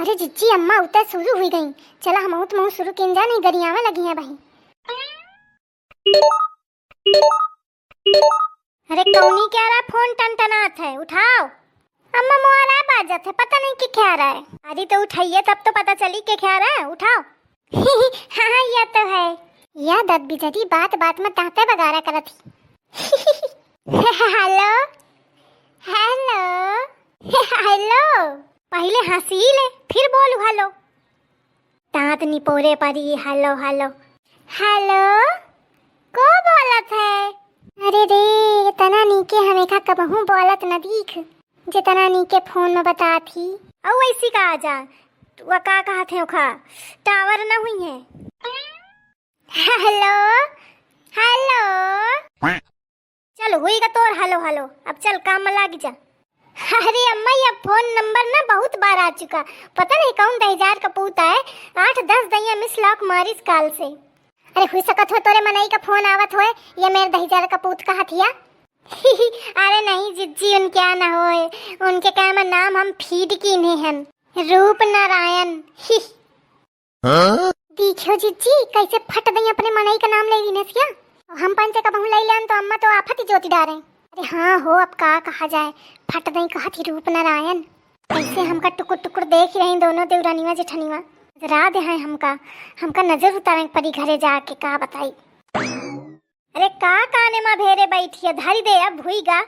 अरे जिज्जी अम्मा उतर शुरू हुई गई। चला हम तो शुरू किन जा नहीं गरियावा लगी हैं भाई। अरे कौनी क्या रहा फोन टनटनात है, उठाओ। अम्मा मोरा बाजत है, पता नहीं कि क्या रहा है। अरे तो उठाइए तब तो पता चली कि क्या रहा है, उठाओ। हाँ ये तो है। या दद बिजरी बात बात में ताते बगारा करत थी। हेलो हेलो हेलो, पहले हंसी ले फिर बोलू हेलो। दांत निपोरे परी हेलो हेलो हेलो को बोलत है। अरे रे तना नीके हमें का कबहू बोलत न दीख जितना नीके फोन में बता थी। औ ऐसी का आजा तू का कहा थे ओखा टावर न हुई है। हेलो हेलो चल हुई का तोर हेलो हेलो, अब चल काम में लाग जा। अरे अम्मा ये फोन नंबर ना बहुत बार आ चुका, पता नहीं कौन 10,000 का पूता है। 8-10 दैया मिस लॉक मारिस काल से। अरे हुई सकत हो तोरे मनई का फोन आवत होए, ये मेरे 10,000 का पूत कहा थिया। अरे नहीं जिज्जी उनके आना होए, उनके क्या में नाम हम फीड की ने हैं रूप नारायण। देखो जिज्जी कैसे फट दई अपने मनई का नाम ले ली नसिया। हम पंचे का बहु ले लेन तो अम्मा तो आफत ही जोती डारे। अरे हाँ हो अब का कहा जाए, फट दई कहा थी रूप नारायण। कैसे हमका टुकुर टुकुर देख रही दोनों देवरानीवा जेठनीवा। जरा दे है हमका नजर उतारे परी घरे जाके का बताई। अरे का काने में भेरे बैठी है, धारी दे अब भूईगा।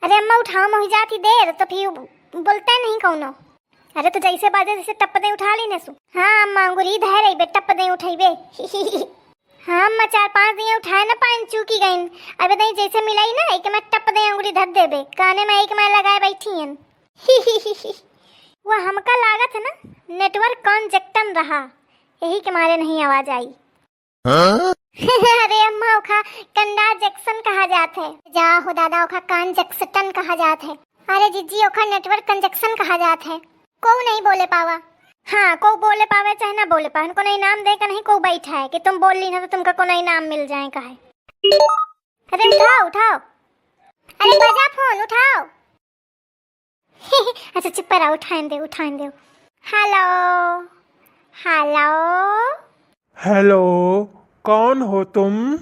अरे अम्मा उठाओ मोहि जाती देर तो फिर बोलते नहीं कौनो। अरे तो जैसे बाजे जैसे टप दे उठा ली नसु। हाँ अम्मा अंगुरी धरे बे टप दे उठाइबे। हाँ अम्मा 4-5 दिन उठाए ना पान चूकी गईन। अबे दई जैसे मिलाई ना एक में टप दे अंगुरी धर देबे, काने में एक में लगाए बैठी हैं। वो हमका लागत है ना नेटवर्क कॉन्जेक्टन रहा, यही के मारे नहीं आवाज आई। अरे अम्मा ओखा कंडा जैक्सन कहा जात है। जा हो दादा ओखा कान जैक्सन कहा जात है। अरे जिज्जी ओखा नेटवर्क कंजेक्शन कहा जात है। को नहीं बोले पावा। हाँ को बोले पावे चाहे ना बोले पावे, को नहीं नाम दे का नहीं को बैठा है कि तुम बोल ली ना तो तुमका को नहीं नाम मिल जाए का है। अरे उठाओ उठाओ, अरे बजा फोन उठाओ। अच्छा चुप रहो, उठाएं दे। हेलो हेलो हेलो कौन हो तुम?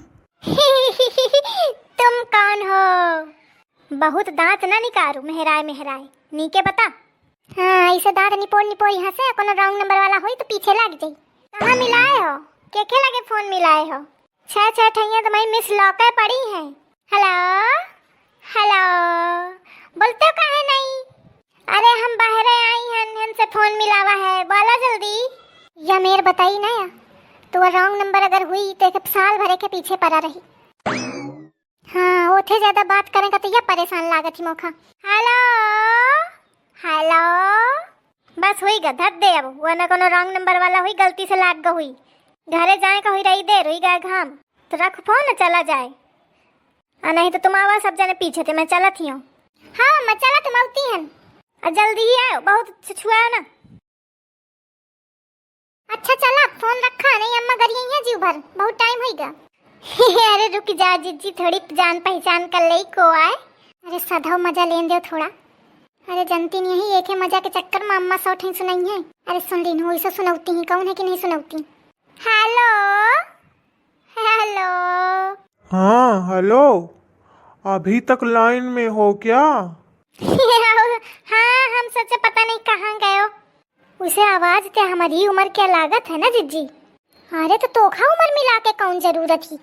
तुम कौन हो? बहुत दांत ना निकारू मेहराय नीके बता। हाँ ऐसे दांत निपोई यहाँ से कोनो रॉन्ग नंबर वाला होई तो पीछे लग जाई। कहाँ मिलाए हो के लगे फोन मिलाए हो? छह ठैया तो मैं मिस लॉके पड़ी है। हेलो हेलो बोलते हो काहे नहीं? अरे हम बाहर आई हैं से फोन मिलावा है, बोला जल्दी। या मेर बताई ना या तो रॉन्ग नंबर अगर हुई तो एक साल भरे के पीछे पड़ा रही। हाँ ओथे ज्यादा बात करेंगे तो ये परेशान लागत ही मौका। हेलो हेलो बस हुई गा धर दे, अब वो ना कोनो रॉन्ग नंबर वाला हुई गलती से लाग गा हुई। घरे जाए का हुई रही देर हुई गए घाम तो रख फोन चला जाए। नहीं तो तुम आवा सब जने पीछे थे, मैं चला थी हूँ। हाँ मैं चला तुम आती हैं जल्दी ही आयो, बहुत छुआ ना। अच्छा चला फोन रखा नहीं अम्मा गरिए है जीव भर बहुत टाइम होइगा। अरे रुक जा जिज्जी थोड़ी जान पहचान कर ले को आए। अरे सधाओ मजा लेन दो थोड़ा। अरे जनती नहीं यही एक है मजा के चक्कर में अम्मा सौ ठे सुनाई है। अरे सुन ली हो इसे सुनौती ही कौन है कि नहीं सुनौती। हेलो हेलो हाँ हेलो, अभी तक लाइन में हो क्या? हाँ हम सोचे पता नहीं कहाँ गए हो। उसे आवाज ते हमारी उम्र क्या लागत है ना जिज्जी। अरे तो तोखा उम्र मिला के कौन जरूरत थी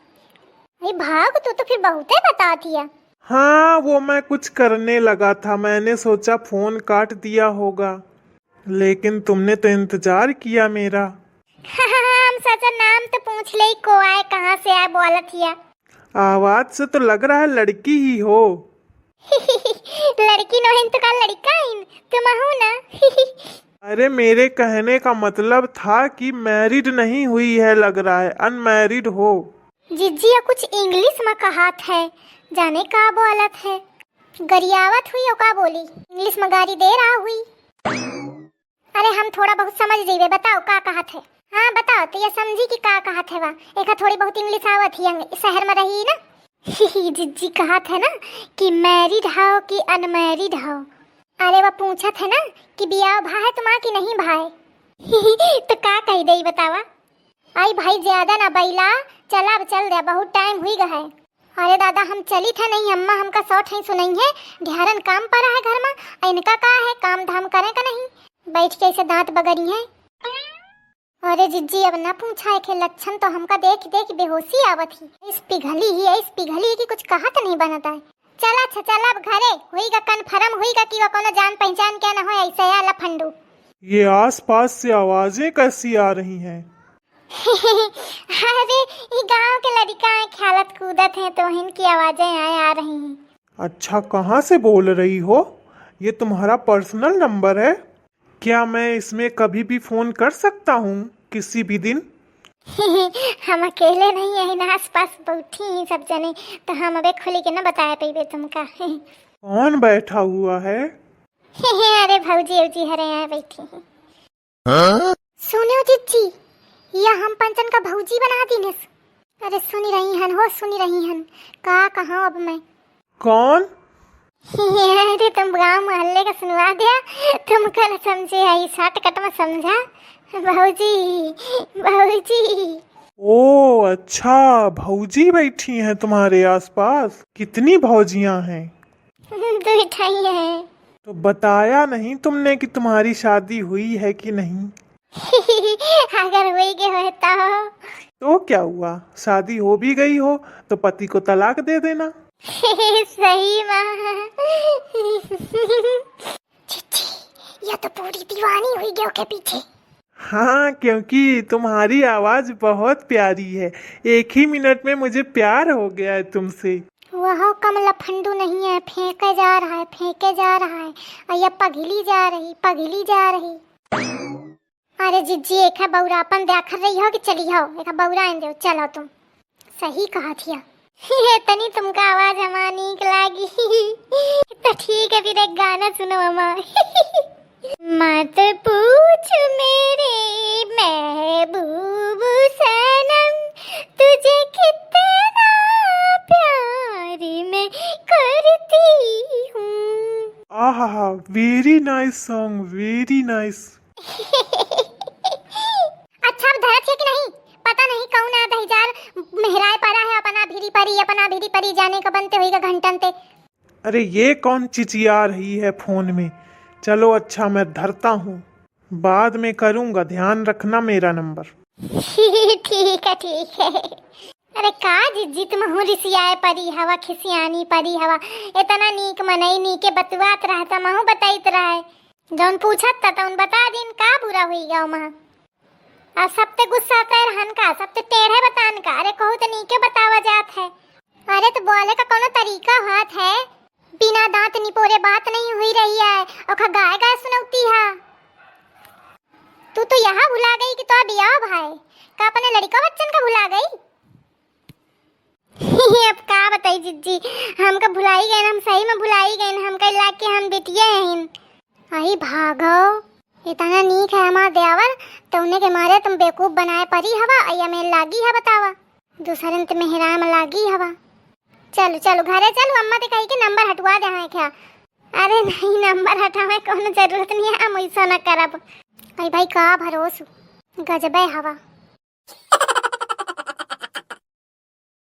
भाग तो फिर बहुते बता दिया। हाँ वो मैं कुछ करने लगा था, मैंने सोचा फोन काट दिया होगा, लेकिन तुमने तो इंतजार किया मेरा। हम सोचा नाम तो पूछ ले को आए कहाँ से आए बोलत हिया। आवाज से तो लग रहा है लड़की ही हो। लड़की नोहिन तो का लड़का इन तुम हो ना। अरे मेरे कहने का मतलब था कि मैरिड नहीं हुई है, लग रहा है अनमैरिड हो। जिज्जी या कुछ इंग्लिश में कहात है, जाने का बोलत है। गरियावत हुई का बोली इंग्लिश में गारी दे रहा हुई। अरे हम थोड़ा बहुत समझ जाइए, बताओ का कहत है। हाँ बताओ तो ये समझी कि का कहत है। वाह एक थोड़ी बहुत इंग्लिश आवत ही शहर में रही ना। जिज्जी कहत है ना कि मैरिड हो कि अनमैरिड हो। अरे वह पूछत है ना कि बियाह भा है तुम्हारा कि नहीं भाई। तो का कही दई बतावा। आई भाई ज्यादा ना बैला, चल अब चल दे, बहुत टाइम हुई गए। अरे दादा हम चली था नहीं, अम्मा हमका सौठ ही सुनई है, ध्यान काम पर है घर में, इनका का है काम धाम करे का नहीं, बैठ के ऐसे दांत बगरी है। अरे जिज्जी अब ना पूछा के लक्षण तो हमका देख देख बेहोशी आवत ही, इस पिघली ही कि कुछ कहा तो नहीं बनता है। चल अच्छा चल अब घरे, होईगा कन्फर्म होईगा कि वो कोनो जान पहचान क्या ना हो ऐसे या लफंडू। ये आसपास से आवाजें कैसी आ रही हैं? अरे ये गांव के लड़का खेलत कूदत हैं तो इनकी आवाजें आ रही हैं। अच्छा, कहाँ से बोल रही हो? ये तुम्हारा पर्सनल नंबर है क्या? मैं इसमें कभी भी फोन कर सकता हूँ किसी भी दिन? हम अकेले नहीं है ना, आस पास बैठी हैं सब जने, तो हम अबे खुली के ना बताया पेबे तुमका। कौन बैठा हुआ है? अरे भौजी उजी हरे यहाँ बैठी हैं। सुनो जिज्जी, या हम पंचन का भौजी बना दी। अरे सुनी रही हन का कहाँ अब मैं? कौन? अरे तुम गांव मोहल्ले का सुनवा दिया, तुम कल समझे आई शॉर्टकट में समझा। भौजी। ओ अच्छा, भौजी बैठी हैं तुम्हारे आसपास? कितनी भौजियां हैं? दो ठाई है। तो बताया नहीं तुमने कि तुम्हारी शादी हुई है कि नहीं? अगर हुई के होता हो तो क्या हुआ, शादी हो भी गई हो तो पति को तलाक दे देना। सही माँ। चिट्ठी, यह तो पूरी दीवानी हुई गयो के पीछे। हाँ, क्योंकि तुम्हारी आवाज बहुत प्यारी है, एक ही मिनट में मुझे प्यार हो गया है तुमसे। वह कम लफंडू नहीं है, फेंके जा रहा है और यह पगली जा रही। अरे जिज्जी एक है बौरापन देख रही हो कि चली हो, एक बौरा इन दो चलो तुम। सही कहा थिया। तनी तुमका आवाज हमारा नीक लागी। तो ठीक है फिर एक गाना सुनो अम्मा। मत पूछ मेरे महबूब सनम, तुझे कितना प्यार मैं करती हूँ। आहा, very nice song, very nice. अच्छा अब धरत है कि नहीं पता नहीं, कौन आ दहिजार मेहराय परा है, अपना भीरी परी जाने का बनते होएगा घंटन ते। अरे ये कौन चिचिया रही है फोन में? चलो अच्छा मैं धरता हूँ, बाद में करूँगा, ध्यान रखना मेरा नंबर। ठीक है। अरे का जिज्जी तुम हो रिसियाए परी हवा, खिसियानी परी हवा, इतना नीक मनई नीके बतुआत रहता, महू बताइत रहे, जौन पूछत था उन बता दिन का बुरा हुई गया वहाँ। अब सब ते गुस्सा कर हन का, सब ते टेढ़े बतान का। अरे कहू तो नीके बतावा जात है। अरे तो बोले का कोनो तरीका हाथ है, बिना दांत निपोरे बात नहीं हुई रही है और गाय सुनौती है। तू तो यहाँ भुला गई कि तो बियाह भाई का अपने लड़का बच्चन का भुला गई। अब का बताई जिज्जी, हमका भुलाई गए, हम सही में भुलाई गए, हमका लाग के हम बेटिया हैं। आई भागो, इतना नीक है हमारा देवर, तो उन्हें के मारे तुम बेवकूफ बनाए परी हवा, अया में लागी है बतावा, दूसरे में मेहरा में लागी हवा। चलो घरे चलो, अम्मा ते कही के नंबर हटवा दे है क्या? अरे नहीं नंबर हटावे कोनो जरूरत नहीं है, हम ऐसा न करब। भाई का भरोसा, गजबे हवा।